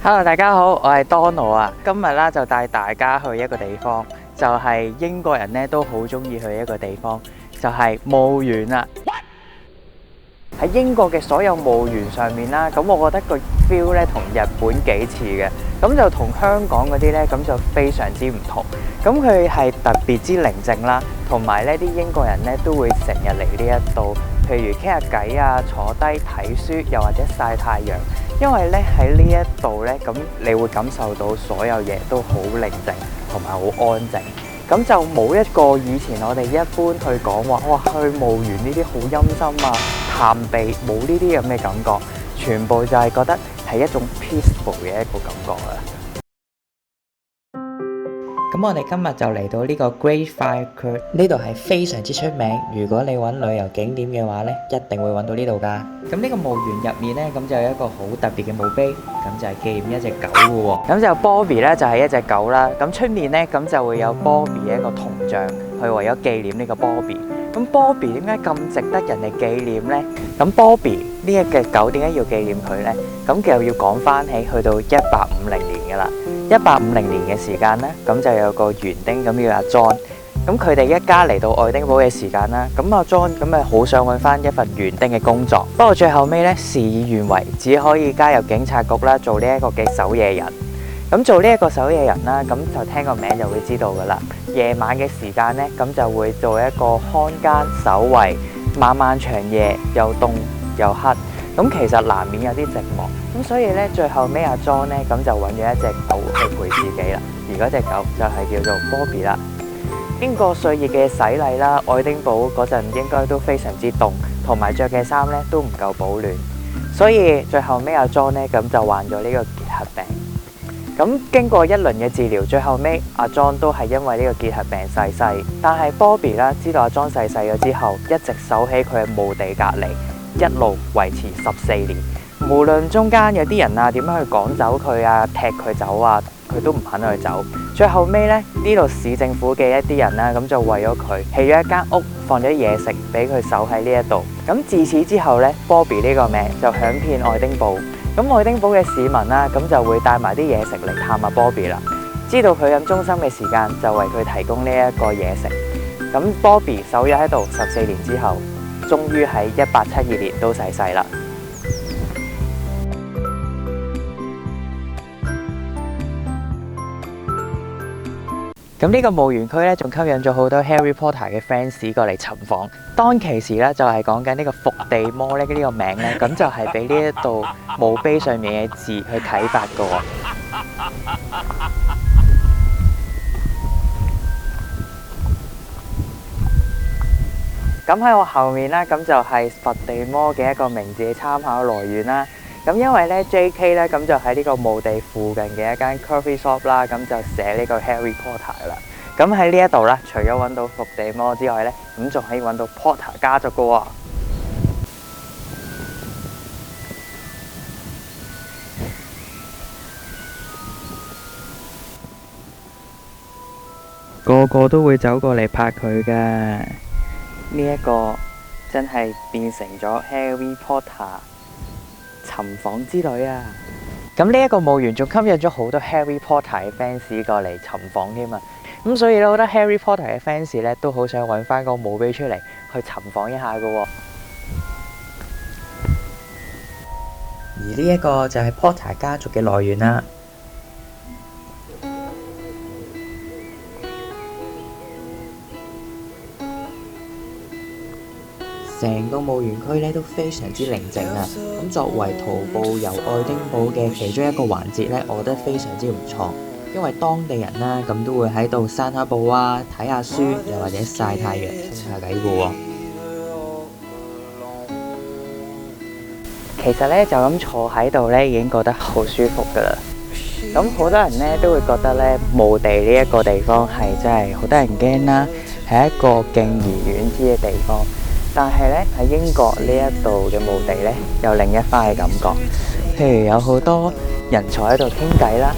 Hello，大家好，我係 Donald 啊。今日啦就帶大家去一個地方，就係英國人咧都好中意去一個地方，就係墓園啦。喺英國嘅所有墓園上面啦，咁我覺得個 feel 咧同日本幾似嘅，咁就同香港嗰啲咧咁就非常之唔同。咁佢係特別之寧靜啦，同埋咧啲英國人咧都會成日嚟呢一度，譬如傾下偈啊，坐低睇書，又或者曬太陽。因為咧喺呢一度咧，咁你會感受到所有嘢都好寧靜同埋好安靜，咁就冇一個以前我哋一般去講話，哇去墓園呢啲好陰森啊、探秘，冇呢啲咁嘅感覺，全部就係覺得係一種 peaceful 嘅一個感覺啦。咁我哋今日就嚟到呢個 Great Fire Kirk， 呢度係非常之出名。如果你揾旅遊景點嘅話呢，一定會揾到呢度㗎。咁呢個墓園入面呢，咁就有一個好特別嘅墓碑，咁就係紀念一隻狗嘅喎。咁就 Bobby 呢，就係一隻狗啦。咁出面呢，咁就會有 Bobby 嘅一個銅像，去為咗紀念呢個 Bobby。咁 Bobby 點解咁值得人哋紀念呢？咁 Bobby 呢一隻狗點解要紀念佢呢？咁就要講翻起去到1850年㗎啦。1850年嘅時間呢，咁就有個園丁咁叫阿 John， 咁佢哋一家嚟到愛丁堡嘅時間啦，咁阿 John 咁咪好想揾翻一份園丁嘅工作，不過最後尾呢，事與願違，只可以加入警察局啦，做呢一個嘅守夜人。咁做呢一個守夜人啦，咁就聽個名就會知道噶啦。夜晚嘅時間呢，咁就會做一個看更守衛，漫漫長夜又凍又黑，咁其實難免有啲寂寞。咁所以咧，最後尾阿 John 咧，咁就揾咗一隻狗去陪自己啦。而嗰隻狗就係叫做 Bobby 啦。經過歲月嘅洗禮啦，愛丁堡嗰陣應該都非常之凍，同埋着嘅衫咧都唔夠保暖。所以最後尾阿 John 咧，咁就患咗呢個結核病。咁經過一輪嘅治療，最後尾阿 John 都係因為呢個結核病逝世。但係 Bobby 啦，知道阿 John 逝世咗之後，一直守起佢嘅墓地隔離，一路維持14年。無論中間有啲人啊點樣去趕走佢啊、踢佢走啊，佢都唔肯去走。最後尾咧，呢度市政府嘅一啲人啦，咁就為咗佢起咗一間屋，放咗嘢食俾佢守喺呢一度。咁自此之後咧，Bobby 呢個名就響遍愛丁堡。咁愛丁堡嘅市民啦，咁就會帶埋啲嘢食嚟探下 Bobby 啦。知道佢咁忠心嘅時間，就為佢提供呢一個嘢食。咁 Bobby 守咗喺度14年之後，終於喺1872年都逝世啦。咁呢個墓園區咧，仲吸引咗好多 Harry Potter 嘅 fans 過嚟尋訪。當其時咧，就係講緊呢個伏地魔咧呢個名咧，咁就係俾呢一度墓碑上面嘅字去啟發嘅喎。咁喺我後面啦，咁就係伏地魔嘅一個名字嘅參考來源啦。咁因為咧 J.K. 咧，咁就喺呢個墓地附近嘅一間 coffee shop 啦，咁就寫呢個 Harry Potter 啦。咁喺呢一度咧，除咗揾到伏地魔之外咧，咁仲可以揾到 Potter 家族嘅喎。個個都會走過嚟拍佢㗎。呢一個真係變成咗 Harry Potter尋訪之旅啊！咁呢一個墓園仲吸引咗好多 Harry Potter 嘅 fans 過嚟尋訪添啊！咁所以咧，我覺得 Harry Potter 嘅 fans 咧都好想揾翻個墓碑出嚟去尋訪一下噶喎。而呢一個就係 Potter 家族嘅來源啦。成個墓園區咧都非常之寧靜啊！咁作為徒步遊愛丁堡嘅其中一個環節咧，我覺得非常之唔錯。因為當地人啦咁都會喺度散下步啊、睇下書，又或者曬太陽、傾下偈嘅喎。其實咧就咁坐喺度咧已經覺得好舒服噶啦。咁好多人咧都會覺得咧墓地呢一個地方係真係好得人驚啦，係一個敬而遠之嘅地方。但係咧喺英國呢一度嘅墓地咧有另一番嘅感覺。譬如有好多人坐喺度傾偈啦，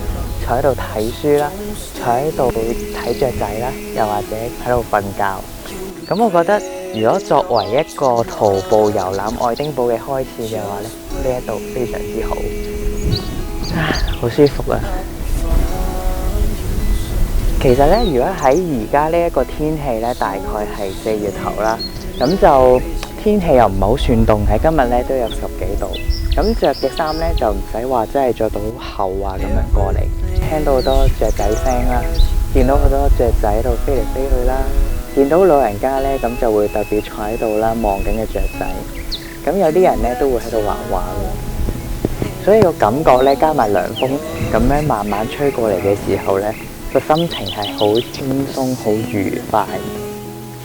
坐喺度睇書啦，坐喺度睇雀仔啦，又或者喺度瞓覺。咁我覺得，如果作為一個徒步遊覽愛丁堡嘅開始嘅話咧，呢一度非常之好，好舒服啊！其實咧，如果喺而家呢一個天氣咧，大概係4月頭啦，咁就天氣又唔係好算凍，喺今日咧都有10幾度。咁着嘅衫咧就唔使話真係着到好厚啊咁樣過嚟，聽到好多雀仔聲啦，見到好多雀仔喺度飛嚟飛去啦，見到老人家咧咁就會特別坐喺度啦，望緊嘅雀仔。咁有啲人咧都會喺度畫畫嘅，所以個感覺咧加埋涼風咁樣慢慢吹過嚟嘅時候咧，個心情係好輕鬆、好愉快。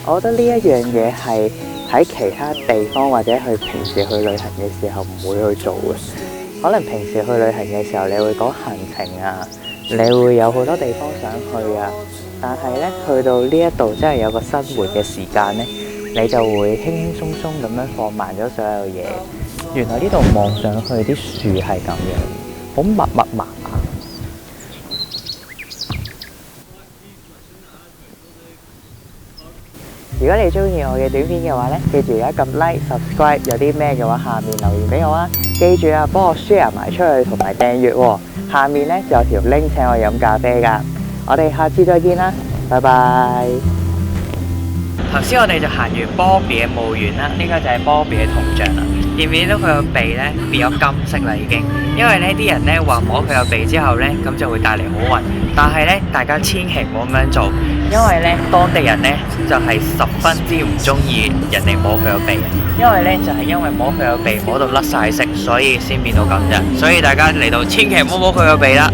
我覺得呢一樣嘢係喺其他地方或者平時去旅行嘅時候唔會去做嘅。可能平時去旅行嘅時候，你會講行程啊，你會有好多地方想去啊。但係咧，去到呢一度真係有個生活嘅時間咧，你就會輕輕鬆鬆咁樣放慢咗所有嘢。原來呢度望上去啲樹係咁樣，好密密麻麻。如果你中意我嘅短片嘅話咧，記住而家撳 like、subscribe， 有啲咩嘅話下面留言俾我啊！記住啊，幫我 share 埋出去同埋訂閱喎。下面咧就有條 link 請我飲咖啡㗎。我哋下次再見啦，拜拜。頭先我哋就行完波比嘅墓園啦，呢個就係波比嘅銅像啦。見唔見到佢個鼻咧變咗金色啦已經？因為呢啲人咧話摸佢個鼻之後咧，咁就會帶嚟好運。但係咧，大家千祈唔好咁樣做，因為咧當地人咧就係十分之唔中意人哋摸佢個鼻，因為咧就係因為摸佢個鼻摸到甩晒色，所以先變到咁啫。所以大家嚟到千祈唔好摸佢個鼻啦。